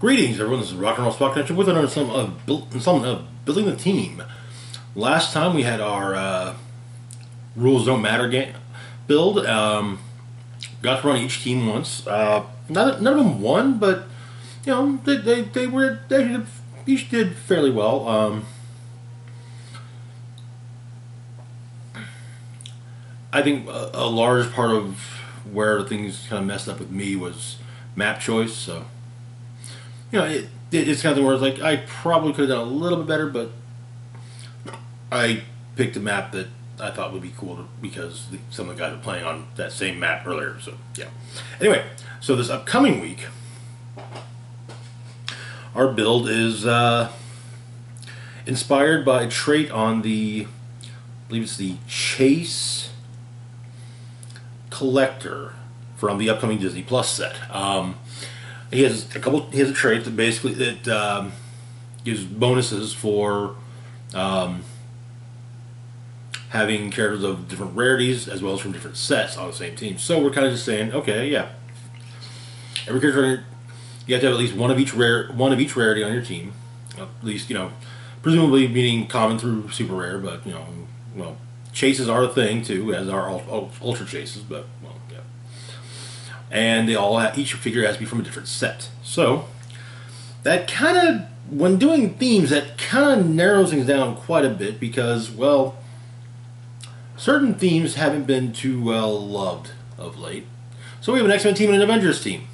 Greetings, everyone. This is Rock and Roll Spot Connection with another installment of Building the Team. Last time we had our Rules Don't Matter game build. Got to run each team once. None of them won, but you know they each did fairly well. I think a large part of where things kind of messed up with me was map choice. So. You know, it's kind of where it's like I probably could have done a little bit better, but I picked a map that I thought would be cool because some of the guys were playing on that same map earlier. So yeah. Anyway, so this upcoming week, our build is inspired by a trait on the, I believe it's the Chase Collector from the upcoming Disney Plus set. He has a trait that basically gives bonuses for having characters of different rarities as well as from different sets on the same team. So we're kind of just saying, okay, yeah, every character you have to have at least one of each rarity on your team. At least, you know, presumably meaning common through super rare, but you know, well, chases are a thing too, as are ultra chases, but well, yeah. And they all each figure has to be from a different set. So that kind of, when doing themes, that kind of narrows things down quite a bit because, well, certain themes haven't been too well loved of late. So we have an X-Men team and an Avengers team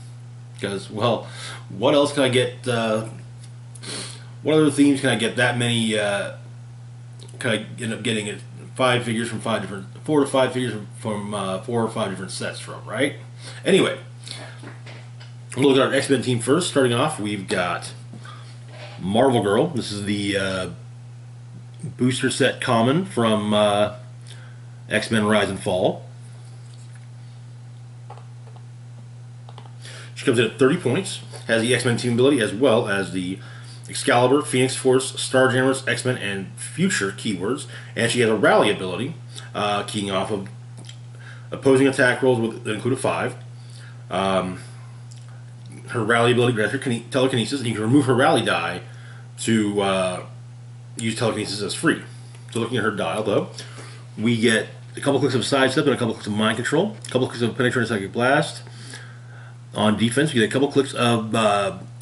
because, well, what else can I get? What other themes can I get that many? Can I end up getting it 5 figures from 4 to 5 figures from 4 or 5 different sets from, right? Anyway, we'll look at our X-Men team first. Starting off, we've got Marvel Girl. This is the booster set common from X-Men Rise and Fall. She comes in at 30 points, has the X-Men team ability as well as the Excalibur, Phoenix Force, Starjammers, X-Men, and Future keywords, and she has a rally ability keying off of opposing attack rolls with include a 5. Her rally ability grants her telekinesis, and you can remove her rally die to use telekinesis as free. So looking at her dial, though, we get a couple clicks of sidestep and a couple clicks of mind control, a couple clicks of penetrating psychic blast. On defense, we get a couple clicks of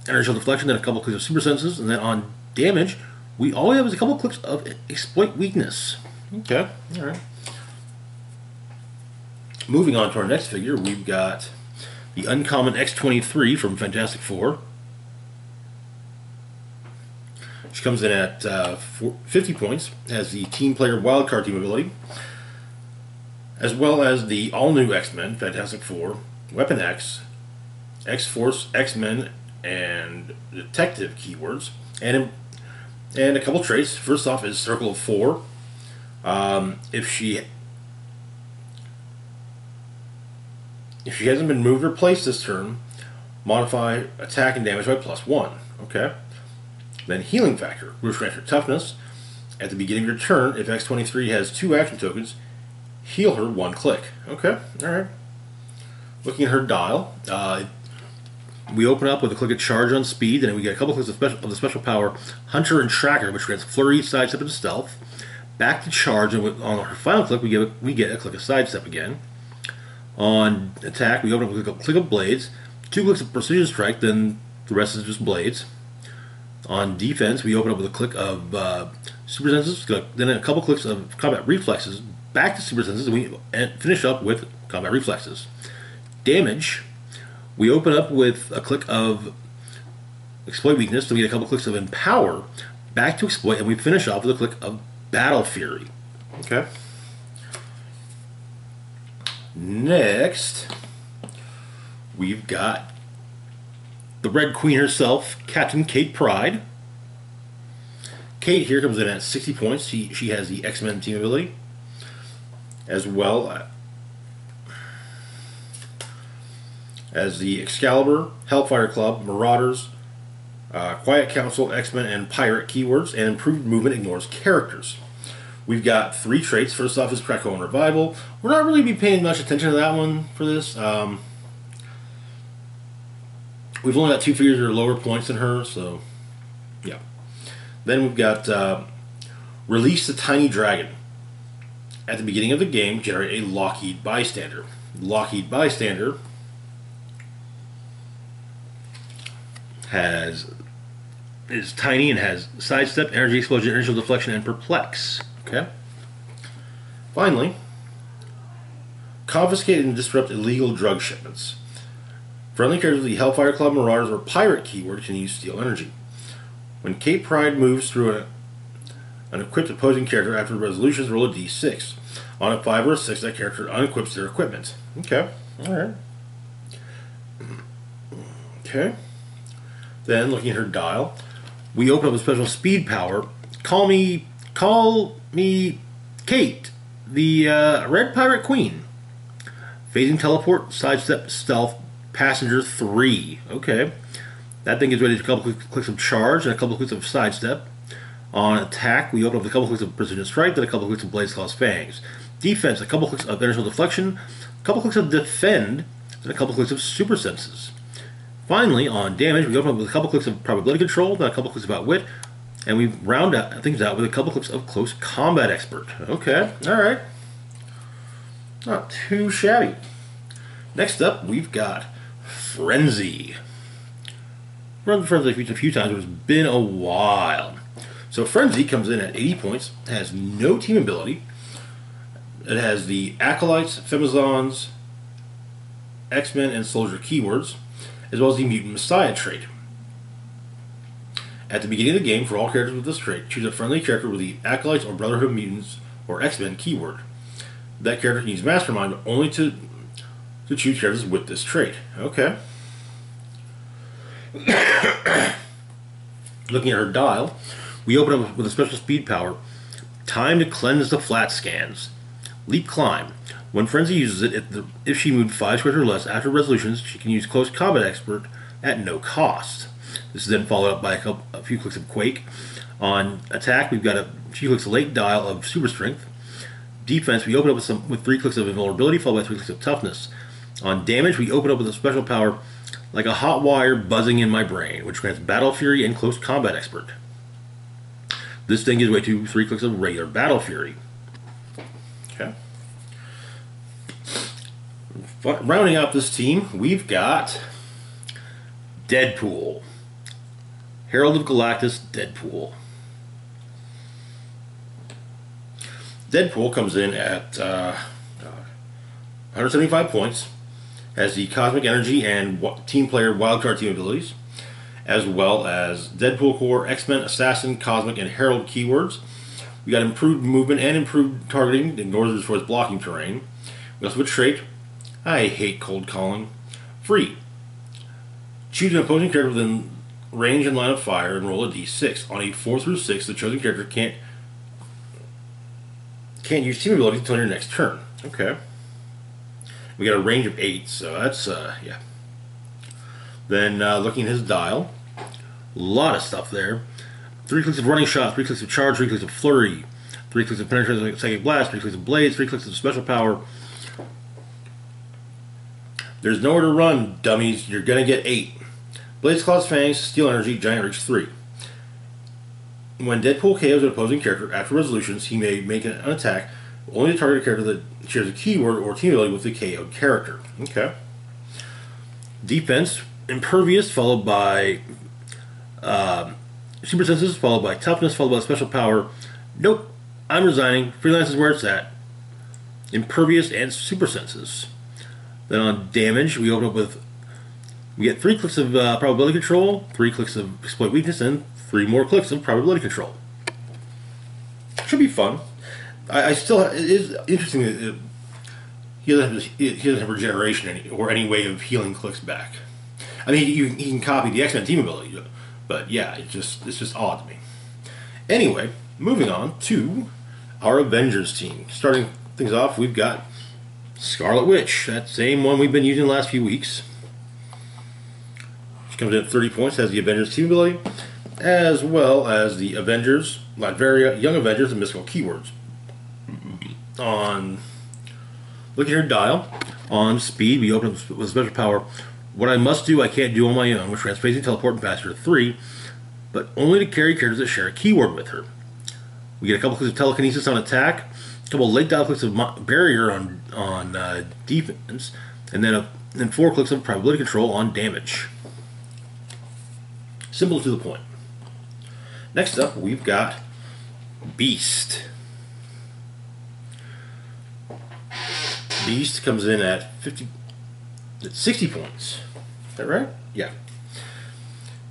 energy deflection, then a couple clicks of super senses, and then on damage, all we have is a couple clicks of exploit weakness. Okay, all right. Moving on to our next figure, we've got the uncommon X23 from Fantastic Four. She comes in at 50 points, has the Team Player Wildcard team ability, as well as the all-new X-Men, Fantastic Four, Weapon X, X-Force, X-Men, and Detective keywords, and a couple traits. First off is Circle of 4. If she hasn't been moved or placed this turn, modify attack and damage by +1. Okay. Then Healing Factor, which grants her toughness. At the beginning of your turn, if X23 has 2 action tokens, heal her 1 click. Okay. All right. Looking at her dial, we open up with a click of Charge on speed, and then we get a couple clicks of the special power Hunter and Tracker, which grants Flurry, Sidestep, and Stealth. Back to Charge, and on her final click, we get a click of Sidestep again. On attack, we open up with a click of Blades, 2 clicks of Precision Strike, then the rest is just Blades. On defense, we open up with a click of Super Senses, then a couple clicks of Combat Reflexes, back to Super Senses, and we finish up with Combat Reflexes. Damage, we open up with a click of Exploit Weakness, then we get a couple clicks of Empower, back to Exploit, and we finish off with a click of Battle Fury. Okay. Next, we've got the Red Queen herself, Captain Kate Pryde. Kate here comes in at 60 points. She has the X-Men team ability, as well as the Excalibur, Hellfire Club, Marauders, Quiet Council, X-Men, and Pirate keywords, and improved movement ignores characters. We've got 3 traits. First off is Krakoan Revival. We're not really be paying much attention to that one for this. We've only got 2 figures that are lower points than her, so yeah. Then we've got Release the Tiny Dragon. At the beginning of the game, generate a Lockheed Bystander. Lockheed Bystander is tiny and has Sidestep, Energy Explosion, Initial Deflection, and Perplex. Okay. Finally, Confiscate and Disrupt illegal drug shipments. Friendly characters with the Hellfire Club, Marauders, or Pirate keyword can use Steal Energy. When Cape Pride moves through an equipped opposing character after resolutions, roll a d6. On a 5 or a 6, that character unequips their equipment. Okay, alright. Okay. Then, looking at her dial, we open up a special speed power. Call me Kate, the Red Pirate Queen. Phasing Teleport, Sidestep, Stealth, Passenger 3. Okay. That thing is ready to a couple clicks of Charge and a couple clicks of Sidestep. On attack, we open up a couple clicks of Precision Strike, then a couple clicks of Blaze Claw's Fangs. Defense, a couple clicks of Initial Deflection, a couple clicks of Defend, then a couple clicks of Super Senses. Finally, on damage, we open up with a couple clicks of Probability Control, then a couple clicks of Outwit, and we round things out with a couple clicks of Close Combat Expert. Okay, alright. Not too shabby. Next up, we've got Frenzy. Run Frenzy a few times, but it's been a while. So Frenzy comes in at 80 points, has no team ability. It has the Acolytes, Femizons, X-Men, and Soldier keywords, as well as the Mutant Messiah trait. At the beginning of the game, for all characters with this trait, choose a friendly character with the Acolytes or Brotherhood of Mutants or X-Men keyword. That character can use Mastermind only to choose characters with this trait. Okay. Looking at her dial, we open up with a special speed power. Time to Cleanse the Flat Scans. Leap Climb. When Frenzy uses it, if she moved 5 squares or less after resolutions, she can use Close Combat Expert at no cost. This is then followed up by a few clicks of Quake. On attack, we've got a few clicks of Late Dial of Super Strength. Defense, we open up with 3 clicks of Invulnerability, followed by 3 clicks of Toughness. On damage, we open up with a special power, Like a Hot Wire Buzzing in My Brain, which grants Battle Fury and Close Combat Expert. This thing gives way to 3 clicks of regular Battle Fury. Okay. Rounding out this team, we've got Deadpool. Herald of Galactus, Deadpool. Deadpool comes in at 175 points, has the Cosmic Energy and Team Player Wildcard team abilities, as well as Deadpool Core, X-Men, Assassin, Cosmic, and Herald keywords. We got improved movement and improved targeting, ignores or destroys blocking terrain. We also have a trait, I hate cold calling. Free. Choose an opposing character within range and line of fire and roll a d6. On a 4 through 6, the chosen character can't use team abilities until your next turn. Okay. We got a range of 8, so that's, yeah. Then, looking at his dial, a lot of stuff there. 3 clicks of Running Shot, 3 clicks of Charge, 3 clicks of Flurry, 3 clicks of Penetrating Psychic Blast, 3 clicks of Blaze, 3 clicks of Special Power. There's nowhere to run, dummies. You're gonna get 8. Blaze Claw's Fangs, Steal Energy, Giant Reach 3. When Deadpool KOs an opposing character after resolutions, he may make an attack only to target a character that shares a keyword or team ability with the KO'd character. Okay. Defense, Impervious, followed by Super Senses, followed by Toughness, followed by Special Power. Nope, I'm resigning. Freelance is where it's at. Impervious and Super Senses. Then on damage, we get 3 clicks of Probability Control, 3 clicks of Exploit Weakness, and 3 more clicks of Probability Control. Should be fun. It is interesting that he doesn't have regeneration or any way of healing clicks back. I mean, he can copy the X-Men team ability, but yeah, it's just odd to me. Anyway, moving on to our Avengers team. Starting things off, we've got Scarlet Witch, that same one we've been using the last few weeks. She comes in at 30 points, has the Avengers team ability, as well as the Avengers, Latveria, Young Avengers, and Mystical keywords. On looking at her dial, on speed, we open with special power. What I must do, I can't do on my own, which grants phasing, teleport, and faster to 3, but only to carry characters that share a keyword with her. We get a couple clicks of telekinesis on attack, a couple late dial clicks of barrier on defense, and then 4 clicks of probability control on damage. Simple to the point. Next up, we've got Beast. Beast comes in at 60 points. Is that right? Yeah.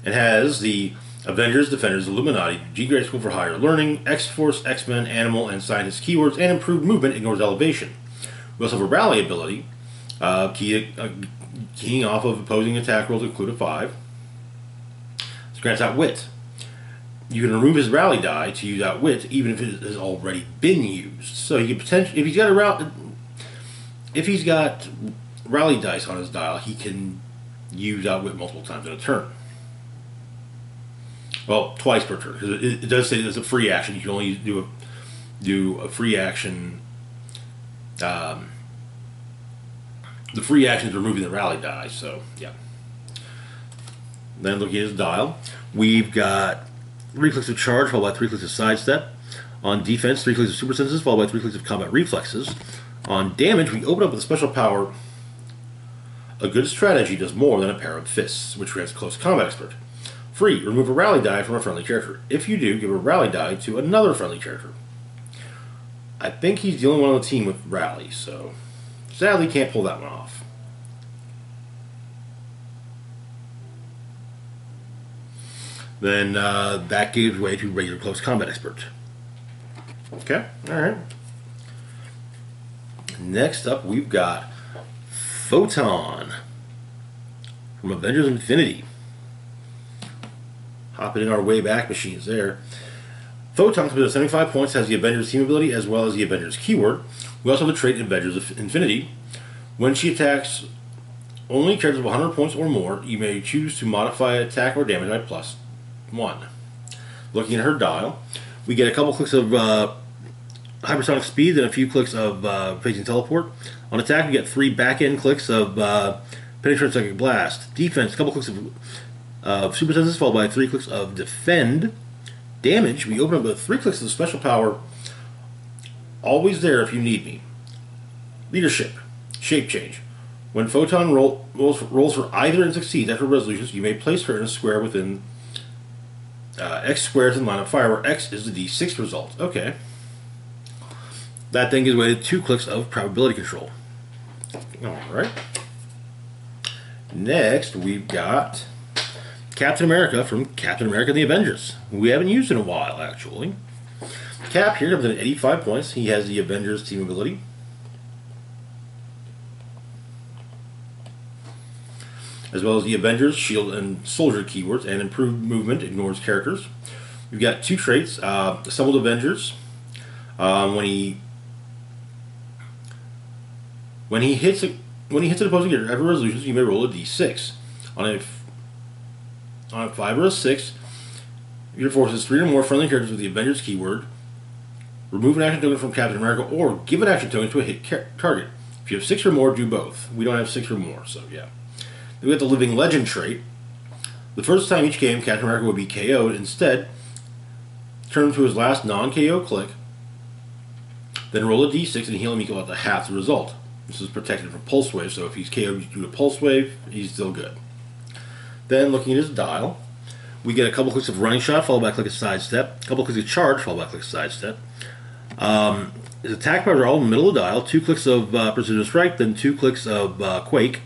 It has the Avengers, Defenders, Illuminati, G-Grade School for Higher Learning, X-Force, X-Men, Animal, and Scientist keywords, and improved movement ignores elevation. We also have a rally ability, keying off of opposing attack rolls include a 5. This grants Outwit. You can remove his rally die to use Outwit, even if it has already been used. So he can potentially, if he's got rally dice on his dial, he can use Outwit multiple times in a turn. Well, twice per turn, because it does say it's a free action. You can only do a free action. The free action is removing the rally die. So yeah. Then looking at his dial, we've got 3 clicks of charge, followed by 3 clicks of sidestep. On defense, 3 clicks of super senses, followed by 3 clicks of combat reflexes. On damage, we open up with a special power. A good strategy does more than a pair of fists, which grants close combat expert. Free, remove a rally die from a friendly character. If you do, give a rally die to another friendly character. I think he's the only one on the team with rally, so sadly can't pull that one off. Then that gives way to regular close combat expert. Okay, alright. Next up, we've got Photon from Avengers Infinity. Hopping in our way back machines there. Photon comes in at 75 points, has the Avengers team ability as well as the Avengers keyword. We also have the trait Avengers of Infinity. When she attacks only characters of 100 points or more, you may choose to modify attack or damage by +1. Looking at her dial, we get a couple clicks of hypersonic speed and a few clicks of phasing teleport. On attack, we get 3 back-end clicks of penetrate psychic blast. Defense, a couple clicks of super senses, followed by 3 clicks of defend. Damage, we open up with 3 clicks of special power. Always there if you need me. Leadership, shape change. When Photon rolls for either and succeeds after resolutions, you may place her in a square within X squares in line of fire, where X is the D6 result. Okay. That then gives way to 2 clicks of probability control. Alright. Next, we've got Captain America from Captain America and the Avengers. We haven't used in a while, actually. Cap here comes in at 85 points. He has the Avengers team ability. As well as the Avengers, Shield, and Soldier keywords, and improved movement ignores characters. We've got 2 traits. Assembled Avengers. When he hits an opposing character after resolutions, you may roll a d6. On a 5 or a 6, your forces 3 or more friendly characters with the Avengers keyword. Remove an action token from Captain America, or give an action token to a hit target. If you have 6 or more, do both. We don't have 6 or more, so yeah. Then we got the Living Legend trait. The first time each game, Captain America would be KO'd. Instead, turn to his last non-KO click, then roll a d6 and heal him equal to half the result. This is protected from Pulse Wave, so if he's KO'd due to Pulse Wave, he's still good. Then, looking at his dial, we get a couple clicks of Running Shot, followed by a click of Sidestep, a couple clicks of Charge, followed by a click of Sidestep. His attack powers are all in the middle of the dial, 2 clicks of Precision Strike, then 2 clicks of Quake.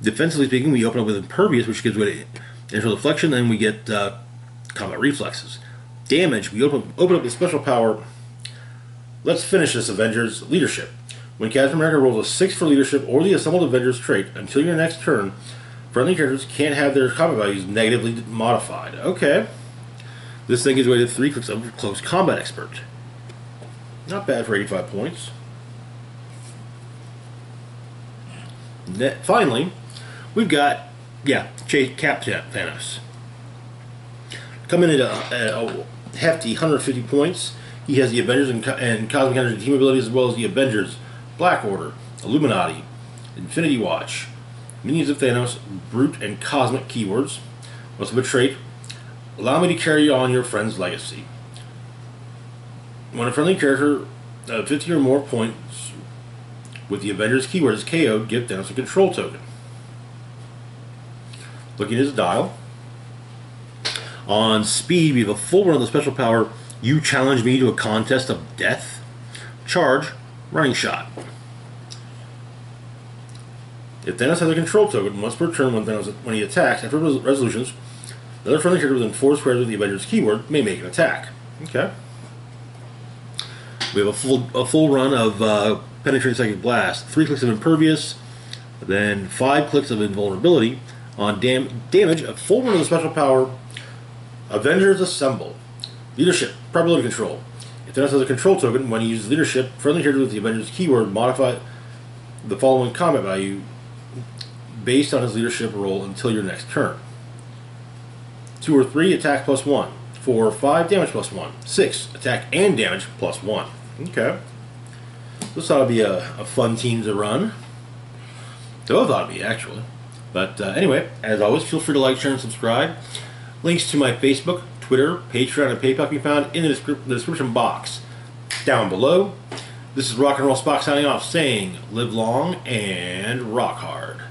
Defensively speaking, we open up with Impervious, which gives way to Initial Deflection, then we get Combat Reflexes. Damage, we open up with Special Power. Let's finish this Avengers Leadership. When Captain America rolls a 6 for Leadership or the Assembled Avengers trait, until your next turn, friendly characters can't have their combat values negatively modified. Okay. This thing gives way to 3 clicks of Close Combat Expert. Not bad for 85 points. Finally, we've got, Captain Thanos. Coming in at a hefty 150 points. He has the Avengers and Cosmic Energy team abilities, as well as the Avengers, Black Order, Illuminati, Infinity Watch, Minions of Thanos, brute and cosmic keywords. What's a trait? Allow me to carry on your friend's legacy. When a friendly character 50 or more points with the Avengers keyword is KO'd, give Thanos a control token. Looking at his dial. On speed, we have a full run of the special power, You Challenge Me to a Contest of Death. Charge, Running Shot. If Thanos has a control token, once per turn when he attacks, after resolutions, another friendly character within 4 squares with the Avengers keyword may make an attack. Okay. We have a full run of Penetrating Psychic Blast, 3 clicks of Impervious, then 5 clicks of Invulnerability. On damage, a full run of the special power, Avengers Assemble. Leadership, probability control. If Thanos has a control token, when he uses leadership, friendly character with the Avengers keyword modify the following combat value based on his leadership role until your next turn. 2 or 3, attack +1. 4 or 5, damage +1. 6, attack and damage +1. Okay. This ought to be a fun team to run. They both ought to be, actually. But anyway, as always, feel free to like, share, and subscribe. Links to my Facebook, Twitter, Patreon, and PayPal can be found in the description box down below. This is Rock and Roll Spock signing off, saying live long and rock hard.